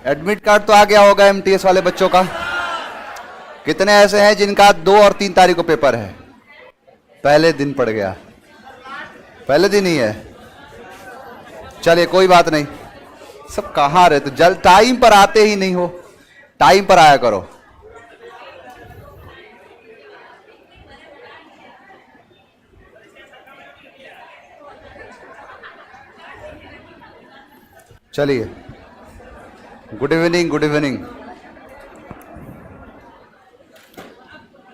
Admit card तो आ गया होगा एमटीएस वाले बच्चों का। कितने ऐसे हैं जिनका 2 और 3 तारीख को पेपर है? पहले दिन पड़ गया, पहले दिन ही है। चलिए कोई बात नहीं। सब कहाँ रहे? तो जल टाइम पर आते ही नहीं हो, टाइम पर आया करो। चलिए, गुड इवनिंग, गुड इवनिंग।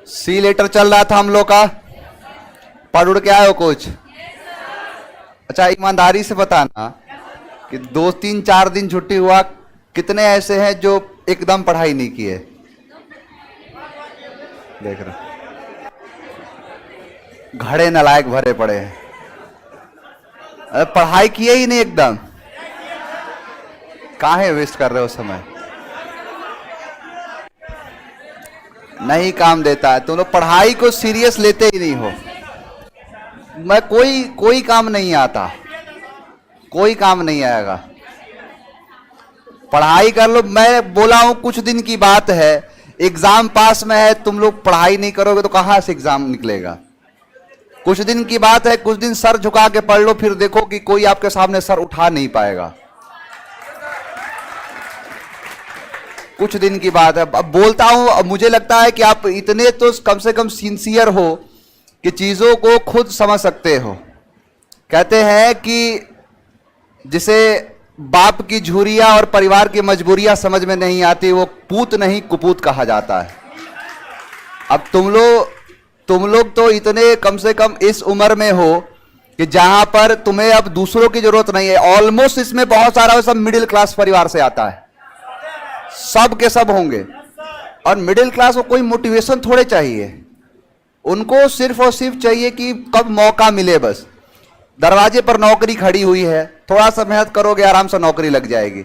सी लेटर चल रहा था हम लोग का, पढ़ उड़ के आए हो कुछ? अच्छा, ईमानदारी से बताना कि 2, 3, 4 दिन छुट्टी हुआ, कितने ऐसे हैं जो एकदम पढ़ाई नहीं किए? देख रहे, घड़े नालायक भरे पड़े हैं। अरे पढ़ाई किए ही नहीं एकदम, काहे वेस्ट कर रहे हो समय? नहीं काम देता है, तुम लोग पढ़ाई को सीरियस लेते ही नहीं हो। मैं कोई काम नहीं आता, कोई काम नहीं आएगा। पढ़ाई कर लो। मैं बोला हूं कुछ दिन की बात है, एग्जाम पास में है, तुम लोग पढ़ाई नहीं करोगे तो कहां से एग्जाम निकलेगा? कुछ दिन की बात है, कुछ दिन सर झुका के पढ़ लो, फिर देखो कि कोई आपके सामने सर उठा नहीं पाएगा। कुछ दिन की बात है। अब बोलता हूं, अब मुझे लगता है कि आप इतने तो कम से कम सिंसियर हो कि चीजों को खुद समझ सकते हो। कहते हैं कि जिसे बाप की झुर्रियां और परिवार की मजबूरियां समझ में नहीं आती, वो पूत नहीं कुपूत कहा जाता है। अब तुम लोग तो इतने कम से कम इस उम्र में हो कि जहां पर तुम्हें अब दूसरों की जरूरत नहीं है। ऑलमोस्ट इसमें बहुत सारा सब मिडिल क्लास परिवार से आता है, सब के सब होंगे। और मिडिल क्लास को कोई मोटिवेशन थोड़े चाहिए, उनको सिर्फ और सिर्फ चाहिए कि कब मौका मिले। बस दरवाजे पर नौकरी खड़ी हुई है, थोड़ा सा मेहनत करोगे आराम से नौकरी लग जाएगी।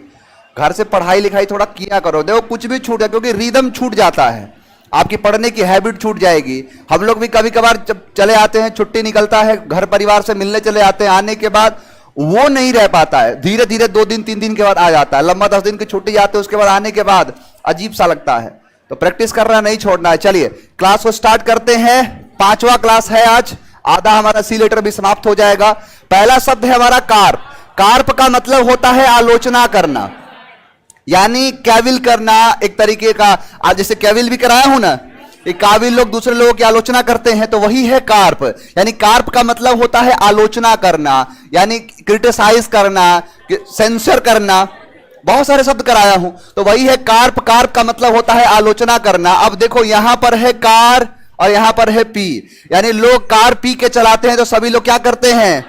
घर से पढ़ाई लिखाई थोड़ा किया करो, देखो कुछ भी छूट जाए, क्योंकि रिदम छूट जाता है, आपकी पढ़ने की हैबिट छूट जाएगी। हम लोग भी कभी कभार जब चले आते हैं, छुट्टी निकलता है, घर परिवार से मिलने चले आते हैं, आने के बाद वो नहीं रह पाता है, धीरे धीरे 2 दिन 3 दिन के बाद आ जाता है। लंबा 10 दिन की छुट्टी जाते हैं, उसके बाद आने के बाद अजीब सा लगता है। तो प्रैक्टिस करना नहीं छोड़ना है। चलिए क्लास को स्टार्ट करते हैं। 5वां क्लास है आज, आधा हमारा सी लेटर भी समाप्त हो जाएगा। पहला शब्द है हमारा कार्प। कार्प का मतलब होता है आलोचना करना, यानी कैविल करना एक तरीके का। आज जैसे कैविल भी कराया हूं ना, ये काबिल लोग दूसरे लोगों की आलोचना करते हैं, तो वही है कार्प। यानी कार्प का मतलब होता है आलोचना करना, यानी क्रिटिसाइज करना, सेंसर करना। बहुत सारे शब्द कराया हूं, तो वही है कार्प। कार्प का मतलब होता है आलोचना करना। अब देखो यहां पर है कार और यहां पर है पी, यानी लोग कार पी के चलाते हैं, तो सभी लोग क्या करते हैं?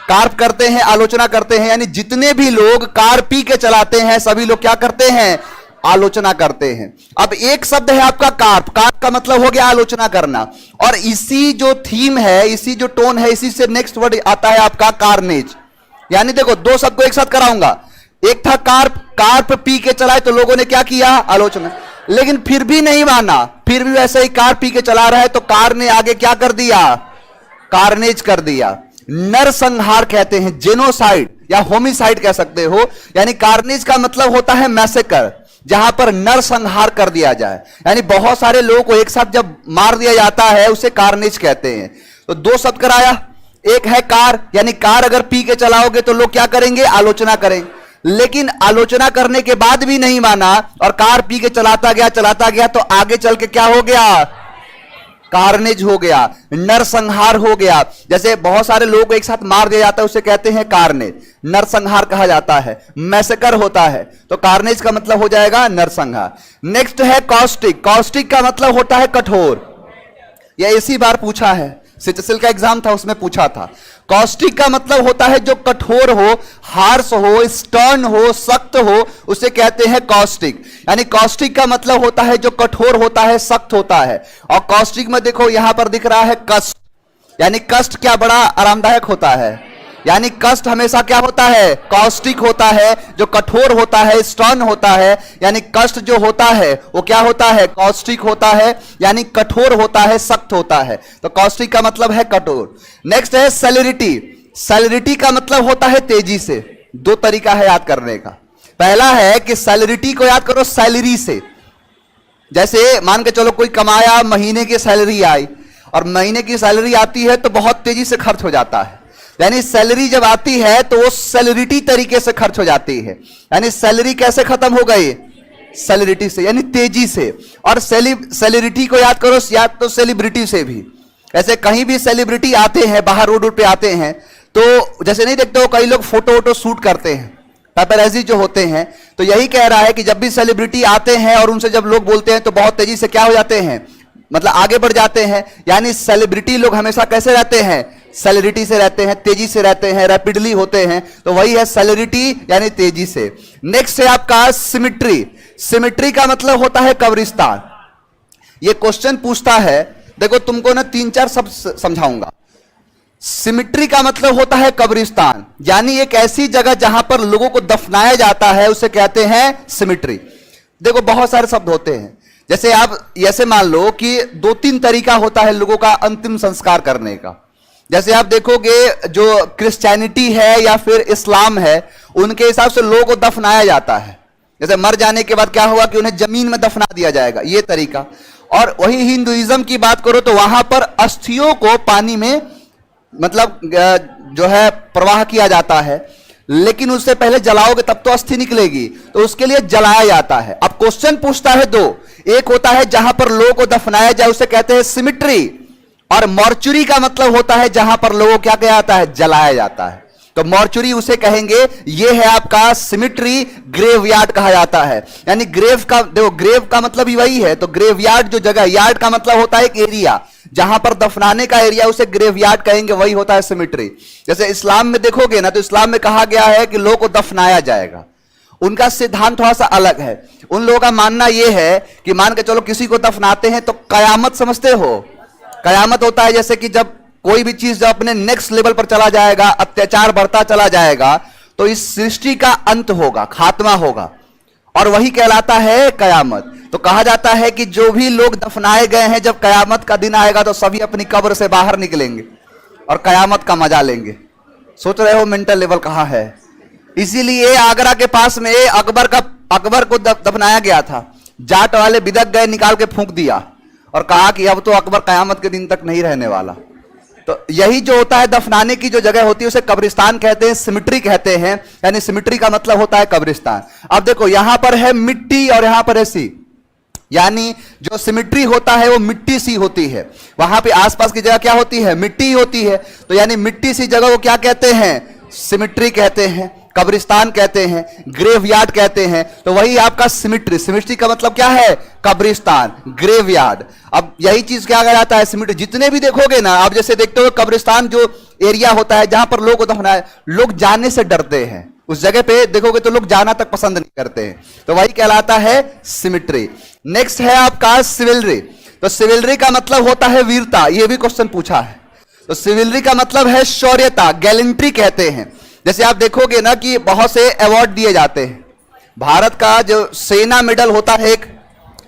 कार्प करते हैं, आलोचना करते हैं। यानी जितने भी लोग कार पी के चलाते हैं, सभी लोग क्या करते हैं? आलोचना करते हैं। अब एक शब्द है आपका कार्प। कार्प का मतलब हो गया आलोचना करना, और इसी जो थीम है, इसी जो टोन है, इसी से नेक्स्ट वर्ड आता है आपका कार्नेज। यानी देखो 2 शब्द को एक साथ कराऊंगा। एक था कार्प, कार्प पी के चलाए, तो लोगों ने क्या किया? आलोचना। लेकिन फिर भी नहीं माना, फिर भी वैसे ही कार पी के चला रहा है, तो कार ने आगे क्या कर दिया? कार्नेज कर दिया। नरसंहार कहते हैं, जेनोसाइड या होमिसाइड कह सकते हो। यानी कार्नेज का मतलब होता है मैसेकर, जहां पर नरसंहार कर दिया जाए, यानी बहुत सारे लोगों को एक साथ जब मार दिया जाता है, उसे कार्नेज कहते हैं। तो 2 शब्द कराया। एक है कार, यानी कार अगर पी के चलाओगे तो लोग क्या करेंगे? आलोचना करेंगे। लेकिन आलोचना करने के बाद भी नहीं माना और कार पी के चलाता गया, तो आगे चल के क्या हो गया? कार्नेज हो गया, नरसंहार हो गया। जैसे बहुत सारे लोगों को एक साथ मार दिया जाता है, उसे कहते हैं कार्नेज, नरसंहार कहा जाता है। मैसेकर होता है, तो कार्नेज का मतलब हो जाएगा नरसंहार। नेक्स्ट है कॉस्टिक। कॉस्टिक का मतलब होता है कठोर। यह इसी बार पूछा है, सिचसिल का एग्जाम था, उसमें पूछा था। कॉस्टिक का मतलब होता है जो कठोर हो, हार्श हो, स्टर्न हो, सख्त हो, उसे कहते हैं कॉस्टिक। यानी कॉस्टिक का मतलब होता है जो कठोर होता है, सख्त होता है। और कॉस्टिक में देखो यहां पर दिख रहा है कष्ट, यानी कष्ट क्या बड़ा आरामदायक होता है। यानी कष्ट हमेशा क्या होता है? कॉस्टिक होता है, जो कठोर होता है, स्टर्न होता है। यानी कष्ट जो होता है वो क्या होता है? कॉस्टिक होता है, यानी कठोर होता है, सख्त होता है। तो कॉस्टिक का मतलब है कठोर। नेक्स्ट है सेलेरिटी। सेलेरिटी का मतलब होता है तेजी से। 2 तरीका है याद करने का। पहला है कि सैलरिटी को याद करो सैलरी से। जैसे मान के चलो कोई कमाया, महीने की सैलरी आई, और महीने की सैलरी आती है तो बहुत तेजी से खर्च हो जाता है। यानी सैलरी जब आती है तो वो सैलरिटी तरीके से खर्च हो जाती है। यानी सैलरी कैसे खत्म हो गई? सैलरिटी से, यानी तेजी से। और सैलरिटी को याद करो या तो सेलिब्रिटी से भी। ऐसे कहीं भी सेलिब्रिटी आते हैं, बाहर रोड पे आते हैं, तो जैसे नहीं देखते हो कई लोग फोटो वोटो शूट करते हैं, पेपरैजी जो होते हैं, तो यही कह रहा है कि जब भी सेलिब्रिटी आते हैं और उनसे जब लोग बोलते हैं तो बहुत तेजी से क्या हो जाते हैं, मतलब आगे बढ़ जाते हैं। यानी सेलिब्रिटी लोग हमेशा कैसे रहते हैं? सेलिब्रिटी से रहते हैं, तेजी से रहते हैं, रैपिडली होते हैं। तो वही है सेलिब्रिटी यानी तेजी से। नेक्स्ट है आपका सिमिट्री। सिमिट्री का मतलब होता है कब्रिस्तान। ये क्वेश्चन पूछता है, देखो तुमको ना 3-4 शब्द समझाऊंगा। सिमिट्री का मतलब होता है कब्रिस्तान, यानी एक ऐसी जगह जहां पर लोगों को दफनाया जाता है, उसे कहते हैं सिमिट्री। देखो बहुत सारे शब्द होते हैं, जैसे आप ऐसे मान लो कि 2-3 तरीका होता है लोगों का अंतिम संस्कार करने का। जैसे आप देखोगे जो क्रिश्चियनिटी है या फिर इस्लाम है, उनके हिसाब से लोगों को दफनाया जाता है। जैसे मर जाने के बाद क्या हुआ कि उन्हें जमीन में दफना दिया जाएगा, ये तरीका। और वही हिंदुइज्म की बात करो तो वहां पर अस्थियों को पानी में मतलब जो है प्रवाह किया जाता है, लेकिन उससे पहले जलाओगे तब तो अस्थि निकलेगी, तो उसके लिए जलाया जाता है। अब क्वेश्चन पूछता है दो, एक होता है जहां पर लोगों को दफनाया जाए, उसे कहते हैं सिमिट्री, और मॉर्चुरी का मतलब होता है जहां पर लोगों को क्या किया जाता है? जलाया जाता है। तो मॉर्चुरी उसे कहेंगे, ये है आपका सिमिट्री। ग्रेवयार्ड कहा जाता है, यानी ग्रेव का, देखो ग्रेव का मतलब ही वही है, तो ग्रेवयार्ड जो जगह, यार्ड का मतलब होता है एक एरिया, जहां पर दफनाने का एरिया, उसे ग्रेवयार्ड कहेंगे, वही होता है सिमिट्री। जैसे इस्लाम में देखोगे ना, तो इस्लाम में कहा गया है कि लोगों को दफनाया जाएगा। उनका सिद्धांत थोड़ा सा अलग है। उन लोगों का मानना यह है कि मान के चलो किसी को दफनाते हैं तो कयामत समझते हो? कयामत होता है जैसे कि जब कोई भी चीज जब अपने नेक्स्ट लेवल पर चला जाएगा, अत्याचार बढ़ता चला जाएगा, तो इस सृष्टि का अंत होगा, खात्मा होगा, और वही कहलाता है कयामत। तो कहा जाता है कि जो भी लोग दफनाए गए हैं, जब कयामत का दिन आएगा तो सभी अपनी कब्र से बाहर निकलेंगे और कयामत का मजा लेंगे। सोच रहे हो मेंटल लेवल कहां है? इसीलिए आगरा के पास में अकबर को दफनाया गया था। जाट वाले बिदक गए, निकाल के फूंक दिया और कहा कि अब तो अकबर कयामत के दिन तक नहीं रहने वाला। तो यही जो होता है दफनाने की जो जगह होती है उसे कब्रिस्तान कहते हैं, सिमिट्री कहते हैं। यानी सिमिट्री का मतलब होता है कब्रिस्तान। अब देखो यहां पर है मिट्टी और यहां पर है सी, यानी जो सिमिट्री होता है वो मिट्टी सी होती है। वहां पे आसपास की जगह क्या होती है? मिट्टी होती है। तो यानी मिट्टी सी जगह को क्या कहते हैं? सिमिट्री कहते हैं, कब्रिस्तान कहते हैं, ग्रेवयार्ड कहते हैं। तो वही आपका सिमिट्री। सिमिट्री का मतलब क्या है? कब्रिस्तान, ग्रेवयार्ड। अब यही चीज क्या कहा जाता है? सिमिट्री। जितने भी देखोगे ना आप, जैसे देखते हो कब्रिस्तान जो एरिया होता है जहां पर लोग को दफनाए, लोग जाने से डरते हैं। उस जगह पे देखोगे तो लोग जाना तक पसंद नहीं करते हैं। तो वही कहलाता है सिमिट्री। नेक्स्ट है आपका सिविलरी। तो सिविलरी का मतलब होता है वीरता। यह भी क्वेश्चन पूछा है। तो सिविलरी का मतलब है शौर्यता, गैलेंट्री कहते हैं। जैसे आप देखोगे ना कि बहुत से अवार्ड दिए जाते हैं। भारत का जो सेना मेडल होता है,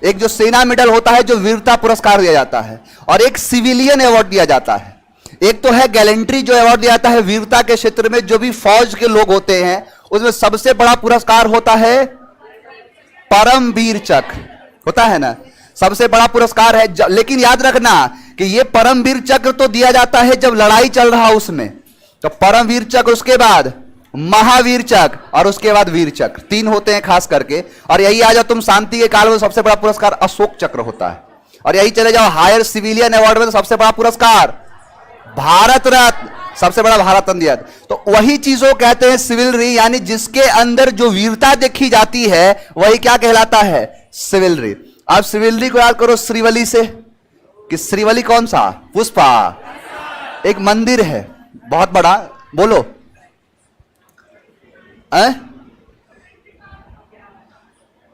एक जो सेना मेडल होता है, जो वीरता पुरस्कार दिया जाता है, और एक सिविलियन अवार्ड दिया जाता है। एक तो है गैलेंट्री जो अवार्ड दिया जाता है वीरता के क्षेत्र में, जो भी फौज के लोग होते हैं उसमें सबसे बड़ा पुरस्कार होता है परमवीर चक्र, होता है ना, सबसे बड़ा पुरस्कार है। लेकिन याद रखना कि यह परमवीर चक्र तो दिया जाता है जब लड़ाई चल रहा उसमें, तो परमवीर चक्र, उसके बाद महावीर चक्र और उसके बाद वीर चक्र, 3 होते हैं खास करके। और यही आ जाओ तुम शांति के काल में, सबसे बड़ा पुरस्कार अशोक चक्र होता है। और यही चले जाओ हायर सिविलियन अवार्ड में, तो सबसे बड़ा पुरस्कार भारत रत्न, सबसे बड़ा भारत रत्न दिया। तो वही चीजों कहते हैं सिविलरी, यानी जिसके अंदर जो वीरता देखी जाती है वही क्या कहलाता है? सिविलरी। आप सिविलरी को याद करो श्रीवली से, कि श्रीवली कौन सा? पुष्पा, एक मंदिर है बहुत बड़ा, बोलो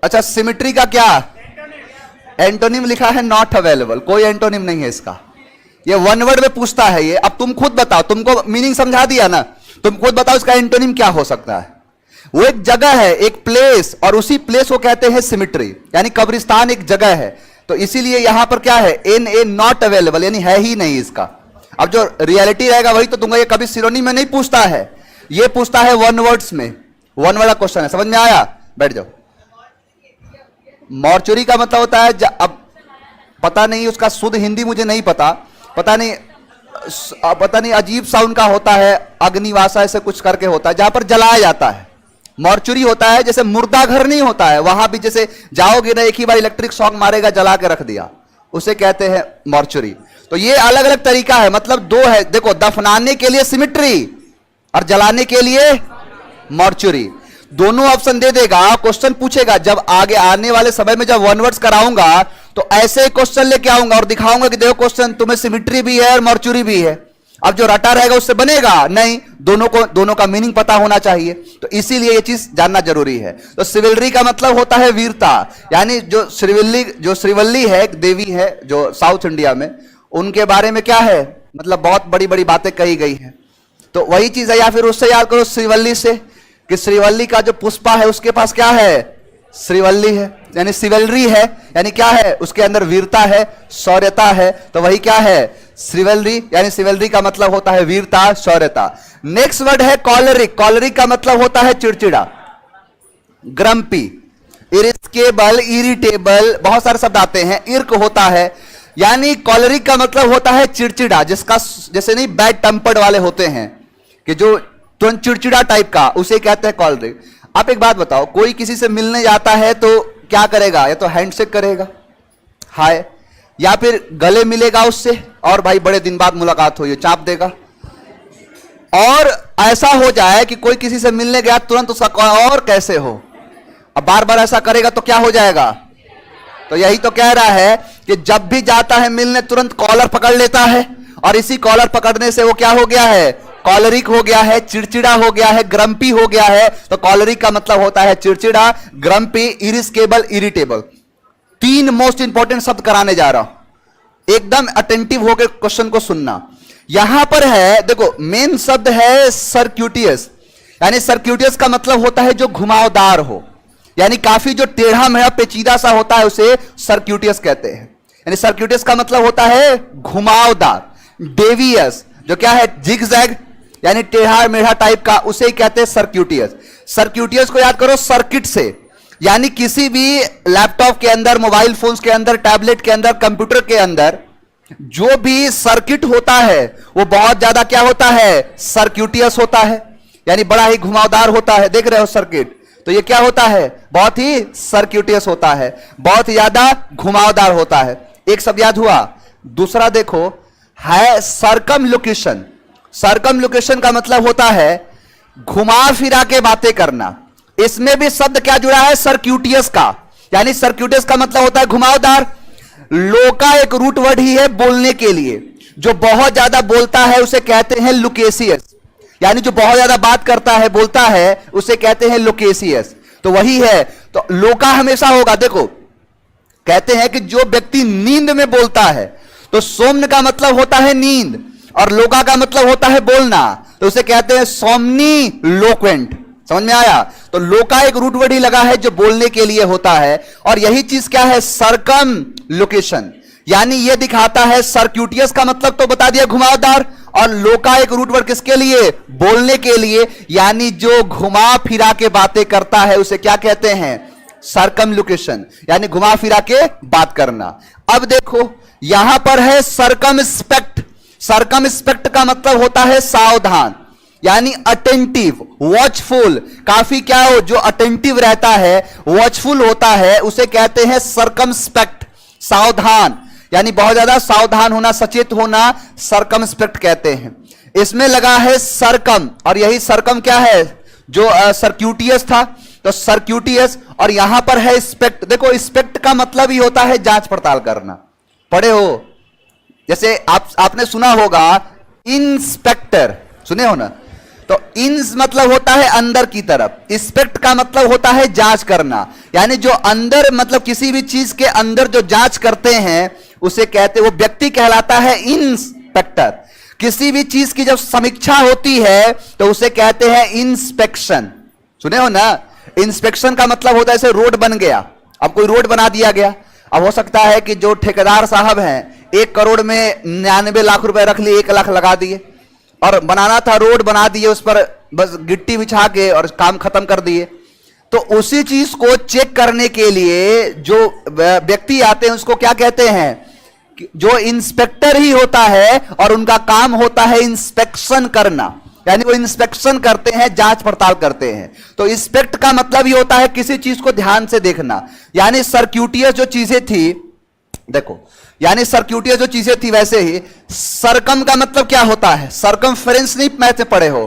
अच्छा सिमिट्री का क्या एंटोनिम लिखा है? Not available. कोई एंटोनिम नहीं है इसका। ये वन वर्ड में पूछता है ये। अब तुम खुद बताओ, तुमको मीनिंग समझा दिया ना, तुम खुद बताओ इसका एंटोनिम क्या हो सकता है? वो एक जगह है, एक प्लेस, और उसी प्लेस को कहते हैं सिमिट्री, यानी कब्रिस्तान एक जगह है। तो इसीलिए यहां पर क्या है? एन ए नॉट अवेलेबल, यानी है ही नहीं इसका। अब जो रियलिटी रहेगा वही तो दूंगा। ये कभी सिरोनी में नहीं पूछता है, ये पूछता है वन वर्ड्स में। वन वर्ड का क्वेश्चन है, समझ में आया? बैठ जाओ। मॉर्चुरी का मतलब होता है अब पता नहीं, उसका शुद्ध हिंदी मुझे नहीं पता, पता नहीं अजीब सा उनका होता है, अग्निवासा ऐसे कुछ करके होता है, जहां पर जलाया जाता है। मॉर्चुरी होता है जैसे मुर्दा घर नहीं होता है, वहां भी जैसे जाओगे ना एक ही बार इलेक्ट्रिक शॉक मारेगा, जला के रख दिया, उसे कहते हैं मॉर्चुरी। तो ये अलग अलग तरीका है, मतलब दो है। देखो, दफनाने के लिए सिमिट्री और जलाने के लिए मॉर्चुरी, दोनों ऑप्शन दे देगा। क्वेश्चन पूछेगा, जब आगे आने वाले समय में जब वन वर्ड्स कराऊंगा तो ऐसे ही क्वेश्चन लेके आऊंगा और दिखाऊंगा कि देखो क्वेश्चन तुम्हें सिमिट्री भी है और मॉर्चुरी भी है। अब जो रटा रहेगा उससे बनेगा नहीं, दोनों का मीनिंग पता होना चाहिए, तो इसीलिए ये चीज जानना जरूरी है। तो सिविलरी का मतलब होता है वीरता, यानी जो श्रीवल्ली है, एक देवी है जो साउथ इंडिया में, उनके बारे में क्या है, मतलब बहुत बड़ी बड़ी बातें कही गई है, तो वही चीज है। या फिर उससे याद करो श्रीवल्ली से, कि श्रीवल्ली का जो पुष्पा है उसके पास क्या है, श्रीवल्ली है, यानी सिवलरी है, यानी क्या है, उसके अंदर वीरता है, शौर्यता है, तो वही क्या है, श्रीवल्ली। यानी सिवलरी का मतलब होता है वीरता, शौर्यता। नेक्स्ट वर्ड है कॉलरिक। कॉलरिक का मतलब होता है चिड़चिड़ा, ग्रम्पी, इरिटेबल, इरिटेबल, बहुत सारे शब्द आते हैं। इर्क होता है, यानी कॉलरिक का मतलब होता है चिड़चिड़ा, जिसका जैसे नहीं बैड टेम्पर्ड वाले होते हैं कि जो तुरंत चिड़चिड़ा टाइप का, उसे कहते हैं कॉलरिक। आप एक बात बताओ, कोई किसी से मिलने जाता है तो क्या करेगा, या तो हैंडशेक करेगा, हाय, या फिर गले मिलेगा उससे, और भाई बड़े दिन बाद मुलाकात हुई है, चाप देगा। और ऐसा हो जाए कि कोई किसी से मिलने गया तुरंत उसका और कैसे हो, अब बार बार ऐसा करेगा तो क्या हो जाएगा। तो यही तो कह रहा है कि जब भी जाता है मिलने तुरंत कॉलर पकड़ लेता है, और इसी कॉलर पकड़ने से वो क्या हो गया है, कॉलरिक हो गया है, चिड़चिड़ा हो गया है, ग्रम्पी हो गया है। तो कॉलरिक का मतलब होता है चिड़चिड़ा, grumpy, irritable, irritable. 3 most important शब्द कराने जा रहा हूं, एकदम अटेंटिव होकर क्वेश्चन को सुनना। यहां पर है, देखो मेन शब्द है सर्क्यूटियस, यानी सर्क्यूटियस का मतलब होता है जो घुमावदार हो, यानी काफी जो टेढ़ा मेढ़ा पेचीदा सा होता है उसे सर्क्यूटियस कहते हैं। यानी सर्क्यूटियस का मतलब होता है घुमावदार। डेवियस जो क्या है, जिगजैग, यानी टेढ़ा मेढ़ा टाइप का, उसे ही कहते हैं सर्क्यूटियस। सर्क्यूटियस को याद करो सर्किट से, यानी किसी भी लैपटॉप के अंदर, मोबाइल फोन्स के अंदर, टैबलेट के अंदर, कंप्यूटर के अंदर जो भी सर्किट होता है वो बहुत ज्यादा क्या होता है, सर्क्यूटियस होता है, यानी बड़ा ही घुमावदार होता है। देख रहे हो सर्किट, तो ये क्या होता है, बहुत ही सर्क्यूटियस होता है, बहुत ज्यादा घुमावदार होता है। एक शब्द याद हुआ। दूसरा देखो है सर्कमलोकेशन। सर्कमलोकेशन का मतलब होता है घुमा फिरा के बातें करना। इसमें भी शब्द क्या जुड़ा है, सर्क्यूटियस का, यानी सर्क्यूटियस का मतलब होता है घुमावदार। लोका एक रूट वर्ड ही है बोलने के लिए, जो बहुत ज्यादा बोलता है उसे कहते हैं लोकेसियस, यानी जो बहुत ज्यादा बात करता है, बोलता है, उसे कहते हैं लोकेसियस। तो वही है, तो लोका हमेशा होगा। देखो कहते हैं कि जो व्यक्ति नींद में बोलता है, तो सोम्न का मतलब होता है नींद और लोका का मतलब होता है बोलना, तो उसे कहते हैं सोमनी लोक्वेंट। समझ में आया। तो लोका एक रूट वर्ड ही लगा है जो बोलने के लिए होता है, और यही चीज क्या है, सर्कम लोकेशन, यानी यह दिखाता है। सर्क्यूटियस का मतलब तो बता दिया घुमावदार, और लोका एक रूट वर्ड किसके लिए, बोलने के लिए, यानी जो घुमा फिरा के बातें करता है उसे क्या कहते हैं, सर्कम लोकेशन, यानी घुमा फिरा के बात करना। अब देखो यहां पर है सर्कमस्पेक्ट। सर्कमस्पेक्ट का मतलब होता है सावधान, यानी अटेंटिव, वॉचफुल, काफी क्या हो, जो अटेंटिव रहता है, वॉचफुल होता है, उसे कहते हैं सर्कमस्पेक्ट, सावधान, यानी बहुत ज्यादा सावधान होना, सचेत होना, सर्कमस्पेक्ट कहते हैं। इसमें लगा है सर्कम, और यही सर्कम क्या है, जो सर्क्यूटियस था, तो सर्क्यूटियस, और यहां पर है स्पेक्ट। देखो स्पेक्ट का मतलब ही होता है जांच पड़ताल करना, पढ़े हो, जैसे आपने सुना होगा इंस्पेक्टर, सुने हो ना, तो इंस मतलब होता है अंदर की तरफ, स्पेक्ट का मतलब होता है जांच करना, यानी जो अंदर, मतलब किसी भी चीज के अंदर जो जांच करते हैं उसे कहते, वो व्यक्ति कहलाता है इंस्पेक्टर। किसी भी चीज की जब समीक्षा होती है तो उसे कहते हैं इंस्पेक्शन, सुने हो ना। इंस्पेक्शन का मतलब होता है जैसे रोड बन गया, अब कोई रोड बना दिया गया, अब हो सकता है कि जो ठेकेदार साहब हैं 1 करोड़ में 99 लाख रुपए रख लिए, 1 लाख लगा दिए, और बनाना था रोड, बना दिए, उस पर बस गिट्टी बिछा के और काम खत्म कर दिए। तो उसी चीज को चेक करने के लिए जो व्यक्ति आते हैं उसको क्या कहते हैं, जो इंस्पेक्टर ही होता है और उनका काम होता है इंस्पेक्शन करना, यानी वो इंस्पेक्शन करते हैं, जांच पड़ताल करते हैं। तो इंस्पेक्ट का मतलब ही होता है किसी चीज को ध्यान से देखना। यानी सर्क्यूटियस जो चीजें थी, देखो, यानी सर्क्यूटियस जो चीजें थी, वैसे ही सरकम का मतलब क्या होता है, सरकमफ्रेंस नहीं मैथ में पढ़े हो,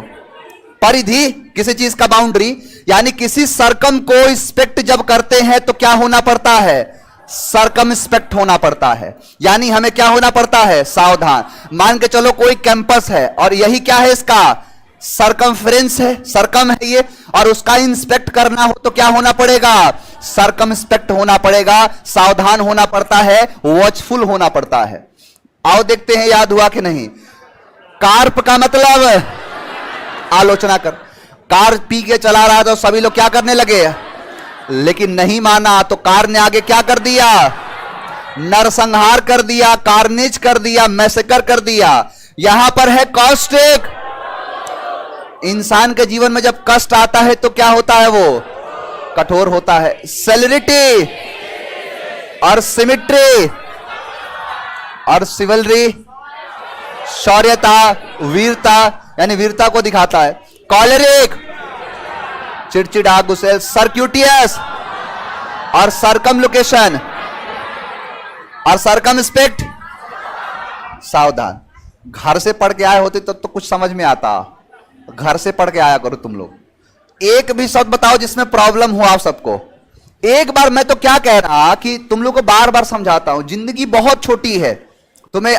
परिधि, किसी चीज का बाउंड्री, यानी किसी सरकम को इंस्पेक्ट जब करते हैं तो क्या होना पड़ता है, सरकमस्पेक्ट होना पड़ता है। यानी हमें क्या होना पड़ता है, सावधान। मान के चलो कोई कैंपस है और यही क्या है, इसका सरकमफ्रेंस है, सरकम है ये, और उसका इंस्पेक्ट करना हो तो क्या होना पड़ेगा, सरकमस्पेक्ट होना पड़ेगा, सावधान होना पड़ता है, वॉचफुल होना पड़ता है। आओ देखते हैं याद हुआ कि नहीं। कार्प का मतलब आलोचना कर। कार पी के चला रहा तो सभी लोग क्या करने लगे, लेकिन नहीं माना तो कार ने आगे क्या कर दिया, नरसंहार कर दिया, कार्नेज कर दिया, मैसेकर कर दिया। यहां पर है कॉस्टिक। इंसान के जीवन में जब कष्ट आता है तो क्या होता है, वो कठोर होता है। सेलिरिटी और सिमिट्री और सिवलरी, शौर्यता, वीरता, यानी वीरता को दिखाता है। कॉलेरिक, चिड़चिड़ा, गुस्सेल। सर्क्यूटियस और सरकमलोकेशन और सरकमस्पेक्ट, सावधान। घर से पढ़ के आए होते तब तो कुछ समझ में आता, घर से पढ़ के आया करो तुम लोग। एक भी शब्द बताओ जिसमें प्रॉब्लम हो आप सबको। एक बार मैं तो क्या कह रहा कि तुम लोग को बार बार समझाता हूं, जिंदगी बहुत छोटी है, तुम्हें